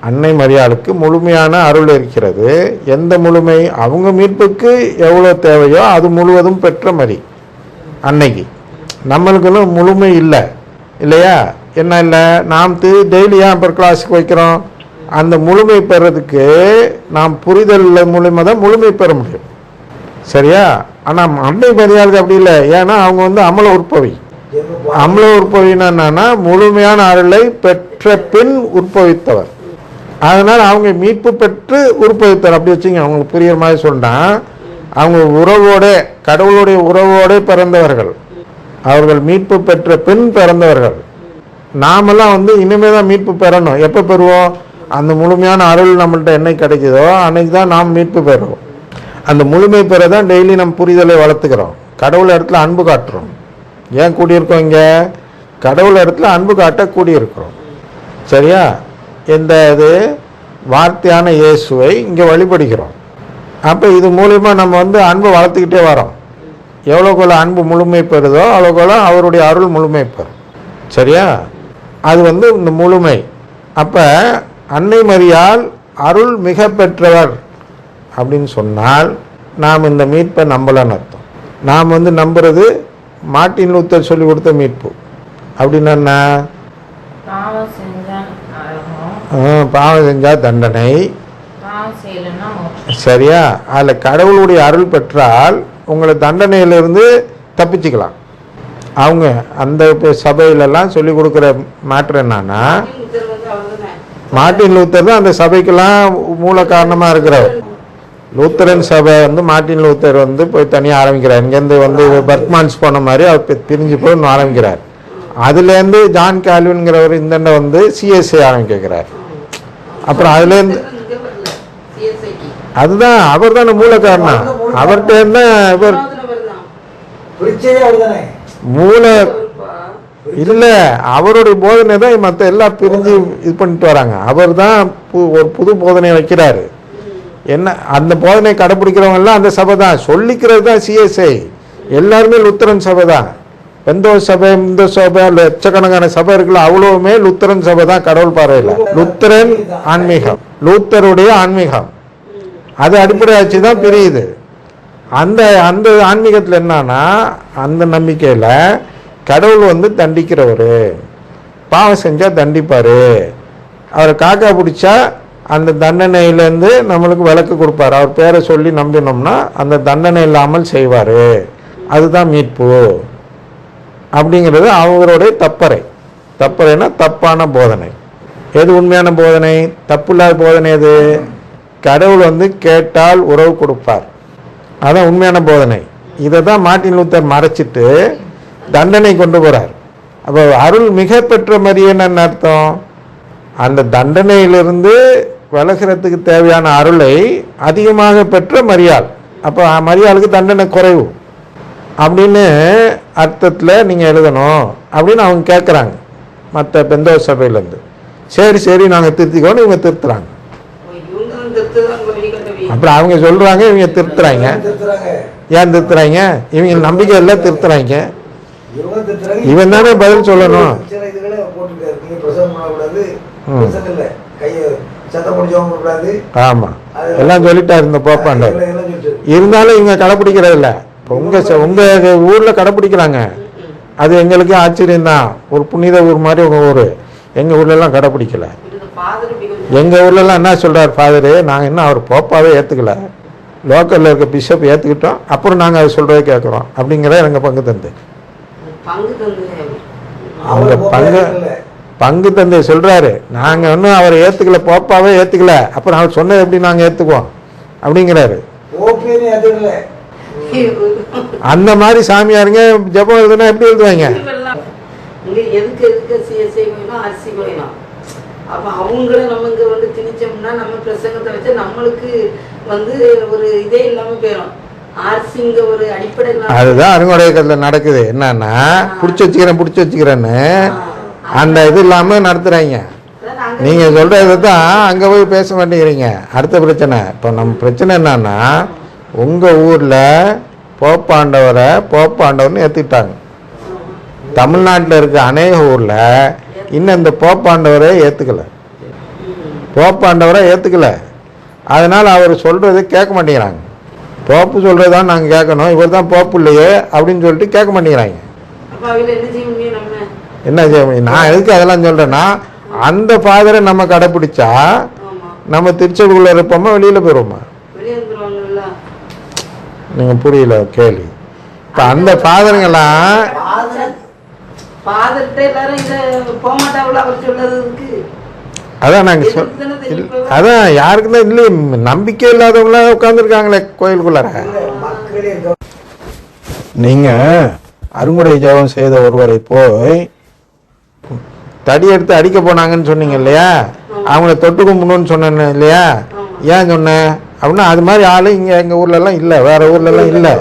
அன்னை மரியாளுக்கு முழுமையான அருள் இருக்கிறது. எந்த முழுமை? அவங்க மீட்புக்கு எவ்வளோ தேவையோ அது முழுவதும் பெற்ற மரி அன்னைக்கு. நம்மளுக்குன்னு முழுமை இல்லை இல்லையா? என்ன இல்லை? நாம் டெய்லி ஏன் அப்புறம் கிளாஸுக்கு வைக்கிறோம்? அந்த முழுமை பெறதுக்கு நாம் புரிதல் மூலியமாக தான் முழுமை பெற முடியும். சரியா? ஆனால் அன்னை மரியாளுக்கு அப்படி இல்லை. ஏன்னா அவங்க அமல உற்பவி. அமல உற்பவின்னா என்னன்னா முழுமையான அருளை பெற்ற பின் உற்பவித்தவர். அதனால் அவங்க மீட்பு பெற்று உற்பவித்தவர். அப்படி வச்சுங்க, அவங்களுக்கு புரியுற மாதிரி சொன்னால் அவங்க உறவோட, கடவுளுடைய உறவோட பிறந்தவர்கள். அவர்கள் மீட்பு பெற்ற பின் பிறந்தவர்கள். நாமெல்லாம் இனிமே தான் மீட்பு பெறணும். எப்போ பெறுவோம்? அந்த முழுமையான அருள் நம்மள்கிட்ட என்னைக்கு கிடைக்குதோ அன்னைக்கு தான் நாம் மீட்பு பெறுவோம். அந்த முழுமை பெற தான் டெய்லி நம்ம புரிதலை வளர்த்துக்கிறோம். கடவுள் இடத்துல அன்பு காட்டுறோம். ஏன் கூடியிருக்கோம் இங்கே? கடவுள் இடத்துல அன்பு காட்ட கூடியிருக்கிறோம். சரியா? இந்த இது வார்த்தையான இயேசுவை இங்கே வழிபடுகிறோம். அப்போ இது மூலிமா நம்ம அன்பை வளர்த்துக்கிட்டே வரோம். எவ்வளோக்குள்ள அன்பு முழுமை பெறுதோ அவ்வளோக்குள்ள அவருடைய அருள் முழுமை பெறும். சரியா? அது இந்த முழுமை. அப்போ அன்னை மரியாள் அருள் மிக பெற்றவர் அப்படின்னு சொன்னால் நாம் இந்த மீட்பை நம்பலன்னு அர்த்தம். நாம் நம்புறது மார்ட்டின் லூத்தர் சொல்லி கொடுத்த மீட்பு. அப்படின்னா என்ன? பாவம் செஞ்சா தண்டனை. சரியா? அதில் கடவுளுடைய அருள் பெற்றால் உங்களை தண்டனையிலிருந்து தப்பிச்சுக்கலாம். அவங்க அந்த சபையிலெல்லாம் சொல்லி கொடுக்குற மேட்ரு என்னன்னா, மார்ட்டின் லூத்தர் தான் அந்த சபைக்கெல்லாம் மூல காரணமாக இருக்கிறவர். லூத்தரன் சபை மார்ட்டின் லூத்தர் போய் தனியாக ஆரம்பிக்கிறார். இங்கேருந்து பர்க்மான்ஸ் போன மாதிரி அவர் பிரிஞ்சு போய் ஒன்று ஆரம்பிக்கிறார். அதுலேருந்து ஜான் கால்வின்கிறவர் இந்த சிஎஸ்ஐ ஆரம்பிக்கிறார். அப்புறம் அதுலேருந்து அதுதான் அவர் தானே மூல காரணம். அவர்கிட்ட என்ன இவர் மூல இல்லை, அவருடைய போதனை தான் மற்ற எல்லாம் பிரிஞ்சு இது பண்ணிட்டு வராங்க. அவர் தான் ஒரு புது போதனையை வைக்கிறாரு. என்ன அந்த போதனை கடைப்பிடிக்கிறவங்க எல்லாம் அந்த சபை தான் சொல்லிக்கிறது தான் சிஎஸ்ஐ. எல்லாருமே லுத்தரன் சபை தான். எந்த சபை, இந்த சபை, லட்சக்கணக்கான சபை இருக்குல்ல, அவ்வளவுமே லுத்தரன் சபை தான் கடவுள் பார்வையில். லுத்தரன் ஆன்மீகம், லூத்தருடைய ஆன்மீகம், அது அடிப்படையாச்சு தான் பிரியுது. அந்த அந்த ஆன்மீகத்தில் என்னன்னா, அந்த நம்பிக்கையில் கடவுள் தண்டிக்கிறவர், பாவம் செஞ்சால் தண்டிப்பார், அவரை காக்கா பிடிச்சா அந்த தண்டனையிலேருந்து நம்மளுக்கு விலக்கு கொடுப்பார், அவர் பேரை சொல்லி நம்பினோம்னா அந்த தண்டனை இல்லாமல் செய்வார், அதுதான் மீட்பு அப்படிங்கிறது அவங்களுடைய தப்பறை. தப்பறைன்னா தப்பான போதனை. எது உண்மையான போதனை? தப்பு இல்லாத போதனை எது? கடவுள் கேட்டால் உறவு கொடுப்பார், அதான் உண்மையான போதனை. இதை தான் மார்ட்டின் லூத்தர் மறைச்சிட்டு தண்டனை கொண்டு போகிறார். அப்போ அருள் மிக பெற்ற மரியன்னு அர்த்தம், அந்த தண்டனையிலிருந்து விலகிறதுக்கு தேவையான அருளை அதிகமாக பெற்ற மரியாள். அப்போ மரியாளுக்கு தண்டனை குறைவு அப்படின்னு அர்த்தத்தில் நீங்கள் எழுதணும் அப்படின்னு அவங்க கேட்குறாங்க மற்ற பெந்தோ சபையிலேருந்து. சரி சரி நாங்கள் திருத்திக்கோன்னு இவங்க திருத்துறாங்க. அப்புறம் அவங்க சொல்கிறாங்க இவங்க திருத்துறாங்க. ஏன் திருத்துறாங்க? இவங்க நம்பிக்கை எல்லாம் திருத்துறாங்க. இவன் தானே பதில் சொல்லணும். ஆமா, எல்லாம் சொல்லிட்டாரு இந்த போப்பாண்டவர். இருந்தாலும் இவங்க கடைப்பிடிக்கிறது இல்லை. உங்க ஊர்ல கடைப்பிடிக்கிறாங்க, அது எங்களுக்கு ஆச்சரியம் தான். ஒரு புனித ஊர் மாதிரி உங்க ஊரு. எங்க ஊர்ல எல்லாம் கடைப்பிடிக்கல. எங்க ஊர்ல எல்லாம் என்ன சொல்றாரு ஃபாதரு, நாங்க இன்னும் அவர் போப்பாவே ஏத்துக்கல, லோக்கல்ல இருக்க பிஷப் ஏத்துக்கிட்டோம், அப்புறம் நாங்க அதை சொல்றதை கேட்கிறோம் அப்படிங்கிற எங்க பங்கு தந்தை. அவங்க பங்கு தந்தை சொல்றாரு, நாங்க இன்னும் அவரை ஏத்துக்கல, போப்பாவே ஏத்துக்கல, அப்புறம் அவர் சொன்னது எப்படி நாங்க ஏத்துக்குவோம் அப்படிங்கிறாரு. அந்த மாதிரி சாமியாருங்க ஜெபம் எழுதுனா எப்படி எழுதுவாங்க? அப்ப அவங்கள நம்ம இங்க திணிச்சோம்னா நம்ம பிரசங்கத்தை வச்சு நம்மளுக்கு ஒரு இதே இல்லாம போயிடும். ஒரு அடிப்படை அதுதான் அருங்கொடையத்துல நடக்குது. என்னன்னா புடிச்சு வச்சுக்கிறேன்னு அந்த இது இல்லாம நடத்துறாங்க. நீங்க சொல்றது தான் அங்க போய் பேச மாட்டேங்கிறீங்க. அடுத்த பிரச்சனை, இப்போ நம்ம பிரச்சனை என்னன்னா, உங்க ஊர்ல போப்பாண்டவர்னு ஏத்துக்கிட்டாங்க. தமிழ்நாட்டில் இருக்க அநேக ஊர்ல இன்னும் இந்த போப்பாண்டவரை ஏத்துக்கல. போப்பாண்டவரை ஏற்றுக்கல. அதனால் அவர் சொல்கிறத கேட்க மாட்டேங்கிறாங்க. போப்பு சொல்கிறது தான் நாங்கள் கேட்கணும், இவர் தான் போப்பு இல்லையே அப்படின்னு சொல்லிட்டு கேட்க மாட்டேங்கிறாங்க. அப்ப அவங்கள என்ன செய்ய முடியும் நம்ம? என்ன செய்ய முடியும்? நான் எதுக்கு அதெல்லாம் சொல்கிறேன்னா, அந்த ஃபாதரை நம்ம கடைப்பிடிச்சா ஆமா, நம்ம திருச்சபைக்குள்ளே இருப்போமா வெளியில் போயிடுவோமா? வெளியே வந்துருவாங்கல்ல. நீங்கள் புரியல கேள்வி. இப்போ அந்த ஃபாதருங்கெல்லாம் ஃபாதர்கிட்ட எல்லாரும் இதை போக மாட்டாங்களா அவர் சொல்றதுக்கு? அதான் நாங்கள் அதான் யாருக்கு தான் இல்லையே, நம்பிக்கை இல்லாதவங்களாம் உட்காந்துருக்காங்களே கோயிலுக்குள்ளார. நீங்கள் அருங்குடை ஜெபம் செய்த ஒருவரை போய் தடி எடுத்து அடிக்க போனாங்கன்னு சொன்னீங்க இல்லையா, அவங்கள தொட்டு கும்பிடணும்னு சொன்னேன்னு இல்லையா, ஏன் சொன்னேன் அப்படின்னா அது மாதிரி ஆள் இங்கே எங்கள் ஊர்லலாம் இல்லை, வேற ஊர்லலாம் இல்லை.